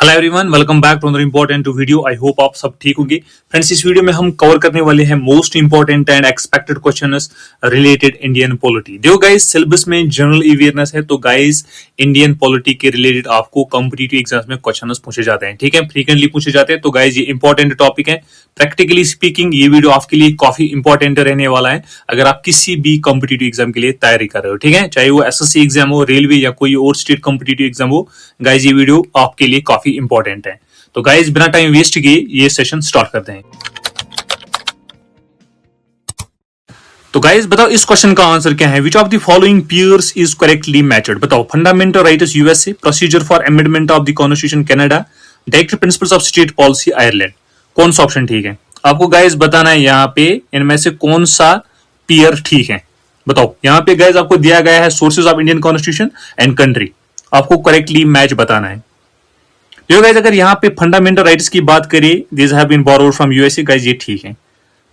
Hello everyone, welcome back to another important video. I hope आप सब ठीक होंगे। फ्रेंड्स, इस वीडियो में हम कवर करने वाले हैं most important and expected questions related Indian polity. देखो गाइस, सिलेबस में जनरल अवेयरनेस है, तो गाइस इंडियन पॉलिटी के रिलेटेड आपको कॉम्पिटिटिव एग्जाम्स में क्वेश्चंस पूछे जाते हैं, ठीक है, फ्रीक्वेंटली पूछे जाते हैं। तो गाइस ये इंपॉर्टेंट टॉपिक है। प्रैक्टिकली स्पीकिंग ये वीडियो आपके लिए काफी इंपॉर्टेंट रहने वाला है अगर आप किसी भी कॉम्पिटिटिव एग्जाम के लिए तैयारी कर रहे हो, ठीक है, चाहे वो एसएससी एग्जाम हो, रेलवे या कोई और स्टेट कॉम्पिटिटिव एग्जाम हो। गाइस ये वीडियो आपके लिए काफी इंपॉर्टेंट है। तो गाइस बिना टाइम वेस्ट किए ये सेशन स्टार्ट करते हैं। तो गाइस बताओ, इस क्वेश्चन का आंसर क्या है? Which of the following pairs is correctly matched? बताओ। Fundamental rights USA, procedure for amendment of the constitution Canada, direct principles of state policy Ireland. कौन सा ऑप्शन ठीक है? आपको गाइस बताना है यहाँ पे इनमें से कौन सा पेयर ठीक है। बताओ। यहाँ पे गाइस आपको दिया गया है sources of Indian constitution and country, आपको करेक्टली मैच बताना है। देखो गाइस, अगर यहाँ पे फंडामेंटल राइट्स की बात करें, this have been borrowed from USA, guys ये ठीक है।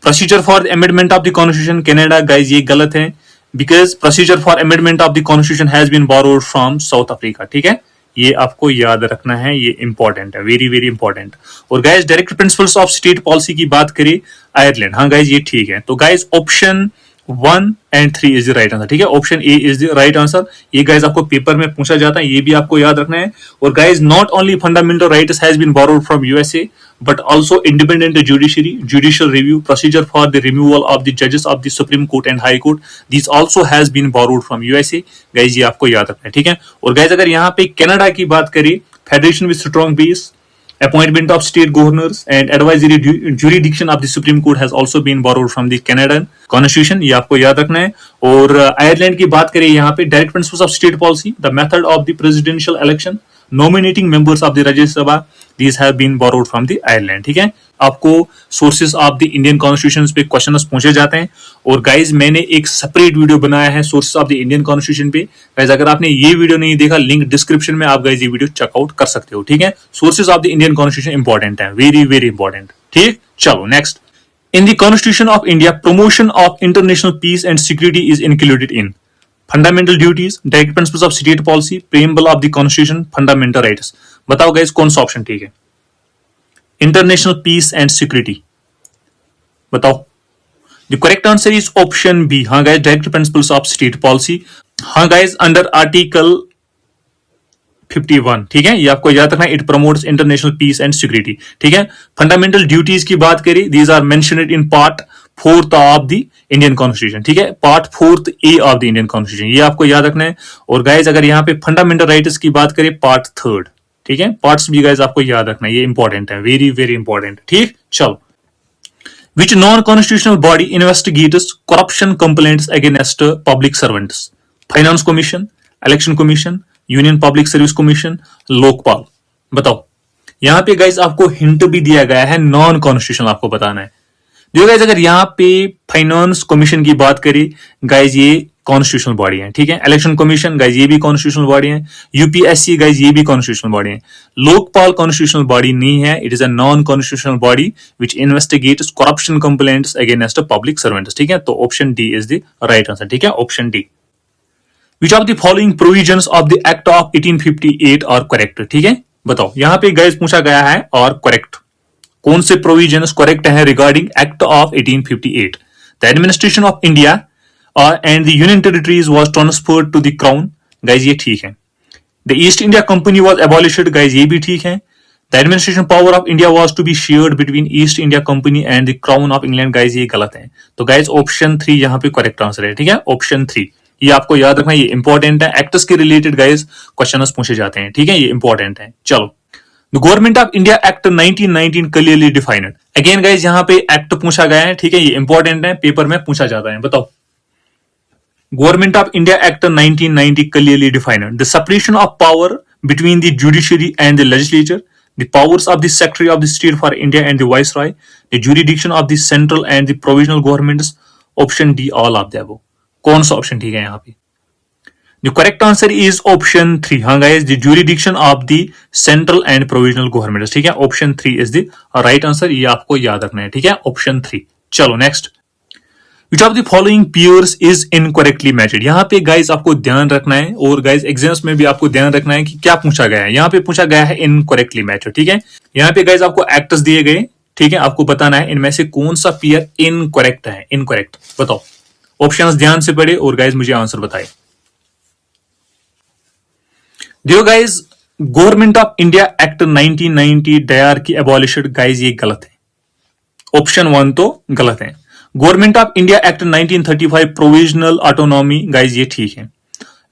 Procedure for amendment of the constitution Canada, guys ये गलत है, because procedure for amendment of the constitution has been borrowed from South Africa, ठीक है, ये आपको याद रखना है, ये इंपॉर्टेंट है, वेरी वेरी इंपॉर्टेंट। और guys direct principles of state policy की बात करें, आयरलैंड, हाँ गाइस ये ठीक है। तो guys option 1 and 3 is the right answer, ठीक है, option A is the right answer. ये गाइस आपको पेपर में पूछा जाता है, ये भी आपको याद रखना है। और guys not only fundamental rights has been borrowed from USA but also independent judiciary, judicial review, procedure for the removal of the judges of the Supreme Court and High Court, these also has been borrowed from USA। Guys ये आपको याद रखना है, ठीक है। और guys अगर यहाँ पे कनाडा की बात करें, federation with strong base, appointment of state governors and advisory jurisdiction of the Supreme Court has also been borrowed from the Canadian Constitution, ये आपको याद रखना है। और आयरलैंड की बात करें, यहाँ पे direct principles of state policy, the method of the presidential election, nominating members of the Rajya Sabha, these have been borrowed from the Ireland, ठीक है। आपको sources of the Indian constitution पे क्वेश्चंस पूछे जाते हैं। और गाइज मैंने एक सेपरेट वीडियो बनाया है sources of the Indian constitution पे। गाइज अगर आपने ये वीडियो नहीं देखा, लिंक डिस्क्रिप्शन में, आप गाइज ये वीडियो चेकआउट कर सकते हो, ठीक है। Sources of the Indian constitution important है, वेरी वेरी इंपॉर्टेंट, ठीक। चलो next. In the constitution of India, promotion of international peace and security is included in fundamental duties, direct principles of state policy, preamble of the constitution, fundamental rights. बताओ guys कौन सा option ठीक है? International peace and security, बताओ। The correct answer is option B, हाँ guys, direct principles of state policy. हाँ guys, under article 51, ठीक है, ये आपको याद रखना है, it promotes international peace and security, ठीक है। फंडामेंटल ड्यूटीज की बात करें, these are mentioned in part 4th of the Indian constitution, ठीक है, part 4th A of the Indian constitution, ये आपको याद रखना है। और गाइज अगर यहाँ पे फंडामेंटल राइट्स की बात करें, पार्ट 3rd, ठीक है, पार्ट्स भी गाइज आपको याद रखना है, ये इंपॉर्टेंट है, वेरी वेरी इंपॉर्टेंट, ठीक। चलो। Which non-constitutional body investigates corruption complaints against public servants? Finance Commission, Election Commission, Union Public Service Commission, Lokpal. बताओ। यहाँ पे गाइज आपको हिंट भी दिया गया है, नॉन कॉन्स्टिट्यूशनल आपको बताना है। देखो गाइज, अगर यहाँ पे फाइनेंस कमीशन की बात करें, गाइज ये कॉन्स्टिट्यूशनल बॉडी है, ठीक है। इलेक्शन कमीशन, गाइज ये भी कॉन्स्टिट्यूशनल बॉडी है। यूपीएससी, गाइज ये भी कॉन्स्टिट्यूशनल बॉडी है। लोकपाल कॉन्स्टिट्यूशनल बॉडी नहीं है, it is a non constitutional body which investigates corruption complaints against public servants, ठीक है। तो option D is the right answer, ठीक है, option D. Which of the following provisions of the act of 1858 are correct, ठीक है। बताओ। यहाँ पे गाइज पूछा गया है और करेक्ट, कौन से प्रोविजंस करेक्ट हैं regarding act of 1858? The administration of India and the union territories was transferred to the crown, guys ये ठीक है। The East India Company was abolished, guys ये भी ठीक है। The administration power of India was to be shared between East India Company and the crown of England, guys ये गलत है। तो गाइज ऑप्शन 3 यहाँ पे करेक्ट आंसर है, ठीक है, ऑप्शन 3। ये आपको याद रखना, ये इंपॉर्टेंट है, एक्ट्स के रिलेटेड गाइज क्वेश्चन पूछे जाते हैं, ठीक है, ये इंपॉर्टेंट है। चलो। The Government of India Act 1919 clearly defined. Again guys यहाँ पे एक्ट पूछा गया है, ठीक है, ये इंपॉर्टेंट है, पेपर में पूछा जाता है। बताओ। Government of India Act 1990 clearly defined the separation of power between the judiciary and the legislature, the powers of the Secretary of the State for India and the Viceroy, the jurisdiction of the central and the provisional governments, option D all of the above। कौन सा option ठीक है यहाँ पे? The correct answer is option 3, हाँ guys, the jurisdiction of the central and provisional governments, ठीक है, option 3 is the right answer, ये आपको याद रखना है, ठीक है, option 3। चलो next. Which of the following pairs is incorrectly matched. यहाँ पे गाइज आपको ध्यान रखना है, और गाइज एग्जाम्स में भी आपको ध्यान रखना है कि क्या पूछा गया है। यहाँ पे पूछा गया है इनकरेक्टली मैचड, ठीक है। यहाँ पे गाइज आपको एक्टर्स दिए गए, ठीक है, आपको बताना है इनमें से कौन सा पेयर इनकरेक्ट है। इनकरेक्ट बताओ, ऑप्शंस ध्यान से पढ़े और गाइज मुझे आंसर बताए। देखो guys, government of India act 1990 डयार की एबॉलिशन, गाइज ये गलत है। ऑप्शन 1 तो गलत है। Government of India act 1935 provisional autonomy, guys ये ठीक है।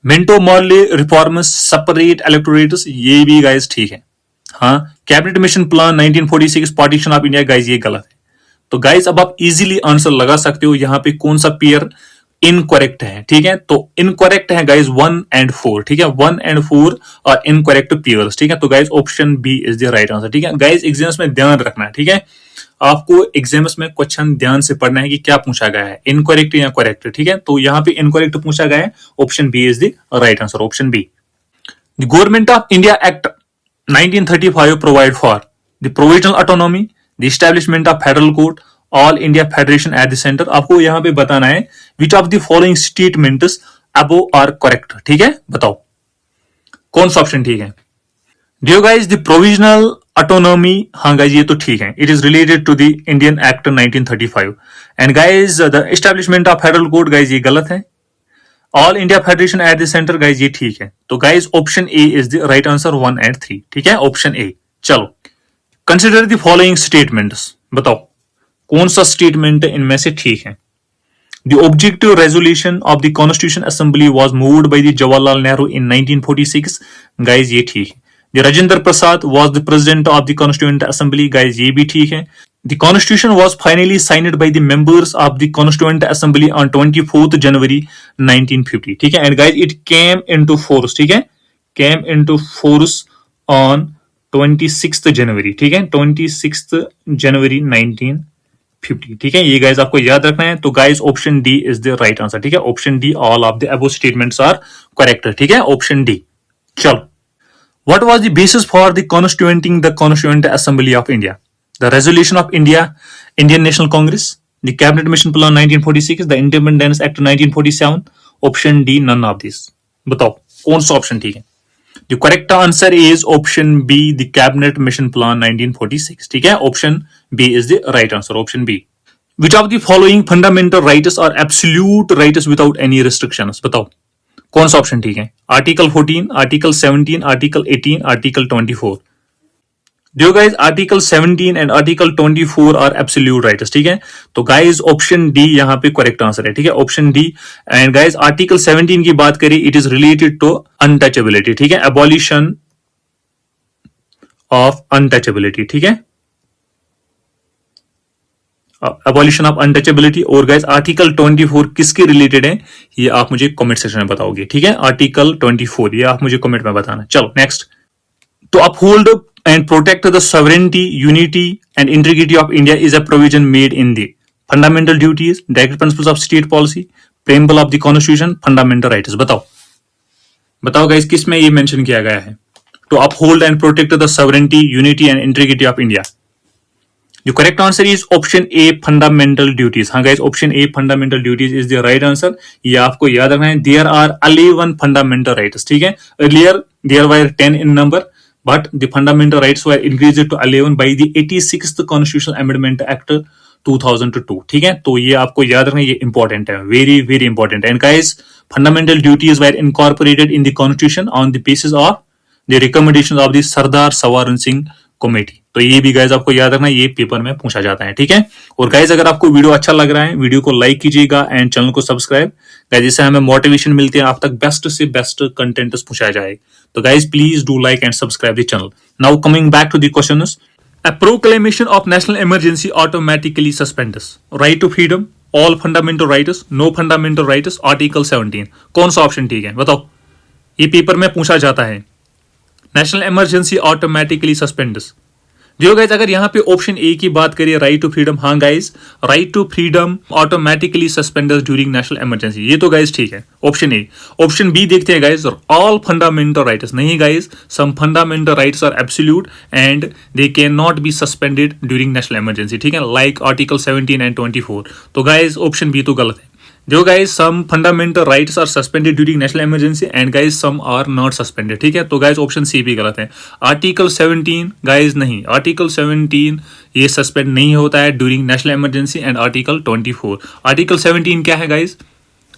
Minto Morley reforms separate electorates, ये भी गाइज ठीक है। हाँ, cabinet mission plan 1946 partition of India, guys ये गलत है। तो गाइज अब आप इजीली आंसर लगा सकते हो यहाँ पे कौन सा पेयर इनकरेक्ट है, ठीक है। तो इनकरेक्ट है गाइज 1 and 4, ठीक है। 1 and 4 और इनकरेक्ट पेयर्स, ठीक है। तो guys option B is the right answer, ठीक है। गाइज एग्जाम्स में ध्यान रखना है, ठीक है। आपको एग्जाम्स में क्वेश्चन ध्यान से पढ़ना है कि क्या पूछा गया है, इनकरेक्ट या करेक्ट, ठीक है। तो यहाँ पे इनकरेक्ट पूछा गया है, option B is the right answer, option B. The government of India act 1935 provide for the provisional autonomy, the establishment of federal court, all India federation at the centre. आपको यहां पे बताना है which of the following statements above are correct, ठीक है। बताओ कौन सा ऑप्शन ठीक है। Dear guys, the provisional autonomy, हाँ गाइज ये तो ठीक है, it is related to the Indian act 1935। And guys the establishment of federal court, guys ये गलत है। All India federation at the centre, guys ये ठीक है। तो guys option A is the right answer, 1 and 3, ठीक है, ऑप्शन ए। चलो, कंसिडर द फॉलोइंग स्टेटमेंट्स, बताओ कौन सा स्टेटमेंट इनमें से ठीक है। The objective resolution of the constitution assembly was moved by the Jawaharlal Nehru in 1946, guys ये ठीक है। The Rajendra Prasad was the president of the constituent assembly, guys ये भी ठीक है। The constitution was finally signed by the members of the constituent assembly on 24th January 1950, ठीक है। And guys it came into force, ठीक है, came into force on 26th January, ठीक है, 26th January 1950, ठीक है। ये गाइज आपको याद रखना है। तो guys option D is the right answer, ठीक है, option D, all of the above statements are correct, ठीक है, ऑप्शन डी। चलो, what was the basis for the constituting the constituent assembly of India? The resolution of India, Indian national congress, the cabinet mission plan 1946, the independence act 1947, option D, none of this. बताओ कौन सा option ठीक है। The correct answer is option B, the cabinet mission plan 1946, ठीक है, option B is the right answer, option B. Which of the following fundamental rights are absolute rights without any restrictions? बताओ कौन सा option ठीक है। Article 14, article 17, article 18, article 24। देखो guys, article 17 and article 24 are absolute rights, ठीक है। तो guys option D यहाँ पे करेक्ट आंसर है, ठीक है, option D. And guys article 17 की बात करें, it is related to untouchability, ठीक है, एबॉलिशन ऑफ अनटचेबिलिटी, ठीक है, एबॉलिशन ऑफ अनटचेबिलिटी। और गाइज आर्टिकल 24 किसके रिलेटेड है, ये आप मुझे कमेंट सेक्शन में बताओगे, ठीक है, आर्टिकल 24, ये आप मुझे कमेंट में बताना। चलो next, to uphold and protect the sovereignty, unity and integrity of India is a provision made in the fundamental duties, directive principles of state policy, preamble of the constitution, fundamental rights। बताओ बताओ guys, किस में ये mention किया गया है। to uphold and protect the sovereignty, unity and integrity of India। The correct answer is option A, fundamental duties। हाँ guys, option A, fundamental duties is the right answer। ये आपको याद रखना है। There are 11 fundamental rights, ठीक है। Earlier there were 10 in number, but the fundamental rights were increased to 11 by the 86th Constitutional Amendment Act 2002, ठीक है। तो ये आपको याद रखना है, ये इंपॉर्टेंट है, very very important. And guys, fundamental duties were incorporated in the constitution on the basis of the recommendation of the Sardar Swaran Singh committee. तो ये भी गाइज आपको याद रखना, ये पेपर में पूछा जाता है, ठीक है। और गाइज अगर आपको वीडियो अच्छा लग रहा है, वीडियो को लाइक कीजिएगा एंड चैनल को सब्सक्राइब, गाइज इससे हमें मोटिवेशन मिलती है आप तक बेस्ट से बेस्ट कंटेंट पहुंचाया जाए। तो guys please do like and subscribe the channel. Now coming back to the questions, a proclamation of national emergency automatically suspends right to freedom, all fundamental rights, no fundamental rights, article 17। कौन सा option ठीक है बताओ, ये paper में पूछा जाता है। नेशनल इमरजेंसी ऑटोमेटिकली सस्पेंड्स, देखो गाइज, अगर यहाँ पे ऑप्शन ए की बात करिए, राइट टू फ्रीडम, हाँ guys, right to freedom automatically suspended during national emergency, ये तो गाइज ठीक है, ऑप्शन ए। ऑप्शन बी देखते हैं गाइज, ऑल फंडामेंटल राइट्स, नहीं guys, some fundamental rights are absolute and they can not be suspended during national emergency, ठीक है, like article 17 and 24। तो गाइज ऑप्शन बी तो गलत है। देखो guys, some fundamental rights are suspended during national emergency and guys some are not suspended, ठीक है, तो गाइज ऑप्शन सी भी गलत है। आर्टिकल 17 गाइज नहीं, आर्टिकल 17 ये सस्पेंड नहीं होता है during national emergency and article 24। Article 17 क्या है गाइज?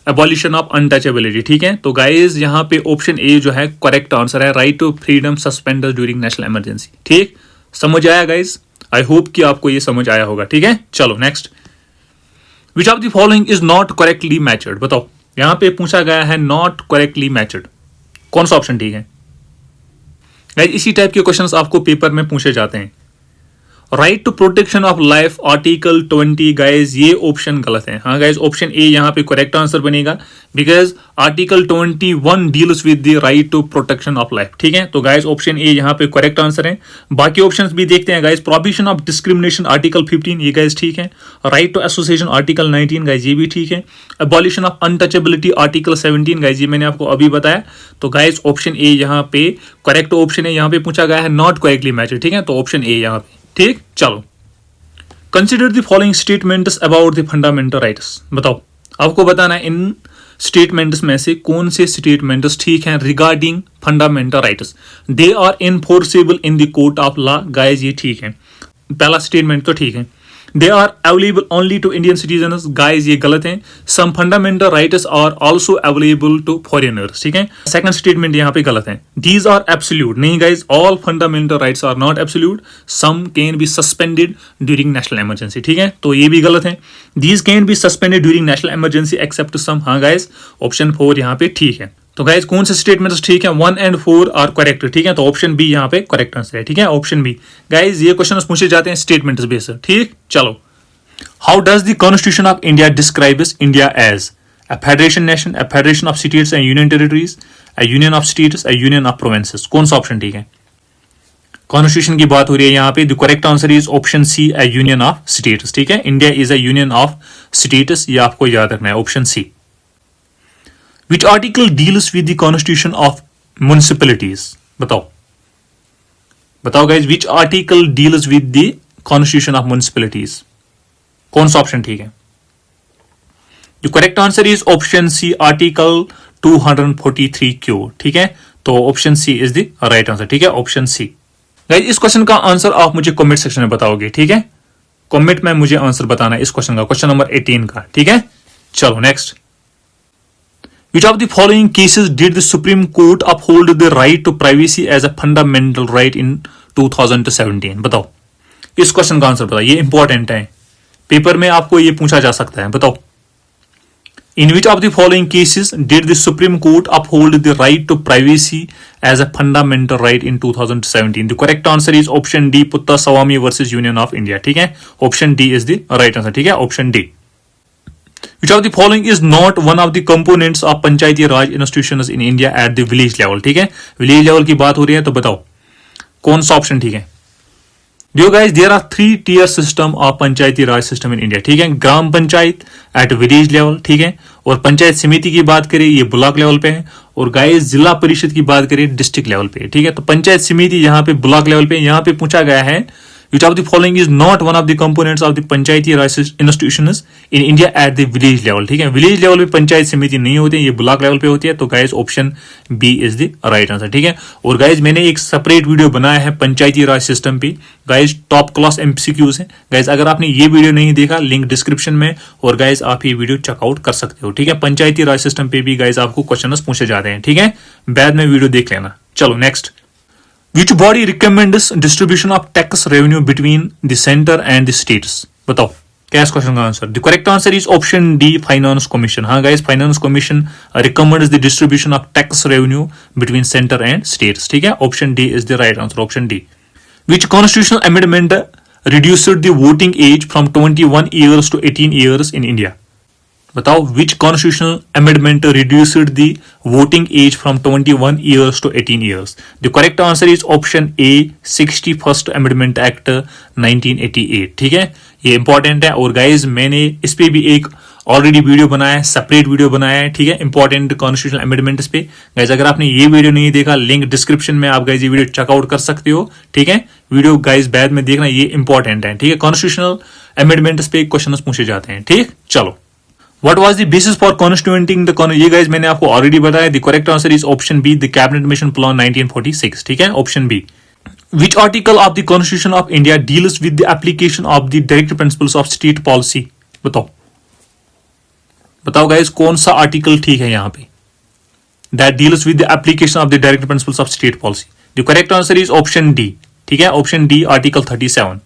एबॉलिशन ऑफ अनटचेबिलिटी, ठीक है, तो गाइज यहाँ पे ऑप्शन ए जो है करेक्ट आंसर है, right to freedom suspended during national emergency. ठीक, समझ आया गाइज? आई होप कि आपको ये समझ आया होगा, ठीक है। चलो next, which of the following is not correctly matched, बताओ, यहां पे पूछा गया है नॉट करेक्टली मैचर्ड, कौन सा ऑप्शन ठीक है गाइस? इसी टाइप के क्वेश्चंस आपको पेपर में पूछे जाते हैं। Right to protection of life article 20, guys ये ऑप्शन गलत है। हाँ गाइज, ऑप्शन ए यहाँ पे करेक्ट आंसर बनेगा, because article 21 deals with the right to protection of life, ठीक है, तो गाइज ऑप्शन ए यहाँ पे करेक्ट आंसर है। बाकी ऑप्शंस भी देखते हैं guys, prohibition of discrimination article 15, ये गाइज ठीक है। Right to association article 19, guys ये भी ठीक है। Abolition of untouchability article 17, guys ये मैंने आपको अभी बताया, तो गाइज ऑप्शन ए यहाँ पे करेक्ट ऑप्शन है। यहाँ पे पूछा गया है नॉट करेक्टली मैचर्ड, ठीक है, तो ऑप्शन ए यहाँ पे ठीक। चलो, consider the following statements about the fundamental rights, बताओ, आपको बताना है इन स्टेटमेंट्स में से कौन से स्टेटमेंट्स ठीक हैं regarding fundamental rights. They are enforceable in the court of law, guys ये ठीक है, पहला स्टेटमेंट तो ठीक है। They are available only to Indian citizens, guys ये गलत है। Some fundamental rights are also available to foreigners, ठीक है, सेकंड स्टेटमेंट यहाँ पे गलत है। दीज आर एब्सोल्यूट, नहीं guys, all fundamental rights are not absolute, some can be suspended during national emergency, ठीक है, तो ये भी गलत है। These can be suspended during national emergency except some, हाँ गाइज, ऑप्शन 4 यहाँ पे ठीक है। तो गाइज कौन से स्टेटमेंट्स ठीक है? 1 and 4 आर करेक्ट, ठीक है, तो ऑप्शन बी यहाँ पे करेक्ट आंसर है, ठीक है, ऑप्शन बी। गाइज ये क्वेश्चन पूछे जाते हैं स्टेटमेंट्स बेस्ड, ठीक। चलो, how does the constitution of India describes India as a federation nation, a federation of states and union territories, a union of states, a union of provinces, कौन सा option ठीक है? Constitution की बात हो रही है यहाँ पे, the correct answer is option C, a union of states, ठीक है, India is a union of states, ये आपको याद रखना है, option C. Which article deals with the constitution of municipalities? बताओ, बताओ guys, which article deals with the constitution of municipalities? कौन सा ऑप्शन ठीक है? The correct answer is option C, article 243Q, ठीक है, तो option C is the right answer, ठीक है, ऑप्शन सी। गाइज इस क्वेश्चन का आंसर आप मुझे कमेंट सेक्शन में बताओगे, ठीक है, कमेंट में मुझे आंसर बताना है इस क्वेश्चन का, क्वेश्चन नंबर 18 का, ठीक है। चलो next, which of the following cases did the Supreme Court uphold the right to privacy as a fundamental right in 2017? बताओ, इस क्वेश्चन का आंसर बताओ, ये इंपॉर्टेंट है, पेपर में आपको ये पूछा जा सकता है, बताओ। In which of the following cases did the Supreme Court uphold the right to privacy as a fundamental right in 2017? The correct answer is option D, Puttaswamy versus Union of India, ठीक है, option D is the right answer, ठीक है, option D. Which of the following is not one of the components of Panchayati Raj institutions in India at the village level? ठीक है, village level की बात हो रही है, तो बताओ कौन सा ऑप्शन ठीक है? Dear guys, there are 3-tier system of Panchayati Raj system in India, ठीक है, ग्राम पंचायत एट विलेज लेवल, ठीक है, और पंचायत समिति की बात करें ये ब्लॉक लेवल पे है, और गाइस जिला परिषद की बात करें डिस्ट्रिक्ट लेवल पे, ठीक है, तो पंचायत समिति यहाँ पे ब्लॉक लेवल पे। यहाँ पे पूछा गया है which of the following is not one of the components of the Panchayati Raj institutions in India at the village level? ठीक है, विलेज लेवल पे पंचायत समिति नहीं होती है, ये ब्लॉक लेवल पे होती है, तो guys option B is the right answer, ठीक है। और गाइज मैंने एक सेपरेट वीडियो बनाया है पंचायती राज सिस्टम पे, गाइज टॉप क्लास एमसीक्यूज है, गाइज अगर आपने ये वीडियो नहीं देखा लिंक डिस्क्रिप्शन में, और गाइज आप ये वीडियो चेकआउट कर सकते हो, ठीक है, पंचायती राज सिस्टम पे भी गाइज आपको क्वेश्चन पूछे जाते हैं, ठीक है, बाद में वीडियो देख लेना। चलो next, Which body recommends distribution of tax revenue between the center and the states? बताओ क्या इस क्वेश्चन का answer? The correct answer is option D, Finance Commission. हाँ guys, Finance Commission recommends the distribution of tax revenue between center and states. ठीक है, option D is the right answer. Option D. Which constitutional amendment reduced the voting age from 21 years to 18 years in India? बताओ which constitutional amendment reduced the voting age from 21 years to 18 years? The correct answer is option A 61st amendment act 1988। ठीक है, ये important है। और guys मैंने इस पे भी एक ऑलरेडी वीडियो बनाया है, सेपरेट वीडियो बनाया है, ठीक है, इंपॉर्टेंट कॉन्स्टिट्यूशनल अमेंडमेंट्स पे। गाइज अगर आपने ये वीडियो नहीं देखा, लिंक डिस्क्रिप्शन में आप गाइज ये वीडियो चेकआउट कर सकते हो। ठीक है, वीडियो गाइज बाद में देखना, ये इंपॉर्टेंट है। ठीक है, कॉन्स्टिट्यूशनल अमेंडमेंट्स पे क्वेश्चन पूछे जाते हैं। ठीक, चलो, What was the basis for constituting the ये गाइज मैंने आपको ऑलरेडी बताया। The correct answer is option B, the cabinet mission plan 1946। ठीक है, option B. Which article of the Constitution of India deals with the application of the direct principles of state policy? बताओ बताओ guys कौन सा article ठीक है यहाँ पे? That deals with the application of the direct principles of state policy. The correct answer is option D. ठीक है, option D, article 37।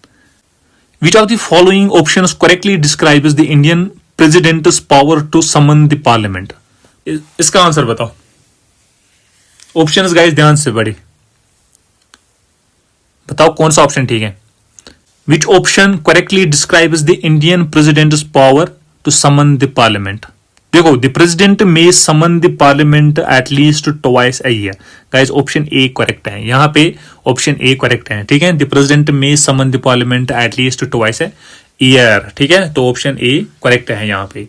Which of the following options correctly describes the Indian President's power to summon the Parliament? इसका answer बताओ। Options guys ध्यान से पढ़े, बताओ कौन सा ऑप्शन ठीक है। Which option correctly describes the Indian President's power to summon the Parliament? देखो, the President may summon the Parliament at least twice a year. Guys option A correct है, यहाँ पे ऑप्शन ए करेक्ट है। ठीक है, the President may summon the Parliament at least twice a year। ठीक है, तो ऑप्शन ए करेक्ट है यहाँ पे।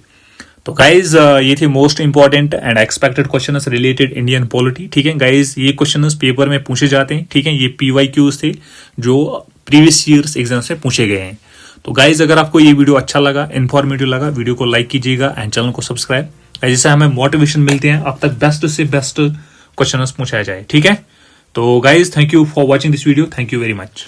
तो गाइज ये थे most important and expected question related Indian polity. ठीक है गाइज, ये क्वेश्चन पेपर में पूछे जाते हैं। ठीक है, ये PYQs थे जो प्रीवियस ईयर्स एग्जाम से पूछे गए हैं। तो गाइज अगर आपको ये वीडियो अच्छा लगा, इन्फॉर्मेटिव लगा, वीडियो को लाइक कीजिएगा एंड चैनल को सब्सक्राइब, जिससे हमें मोटिवेशन मिलते हैं अब तक बेस्ट से बेस्ट क्वेश्चन पूछाया जाए। ठीक है, तो guys thank you for watching this video, thank you very much.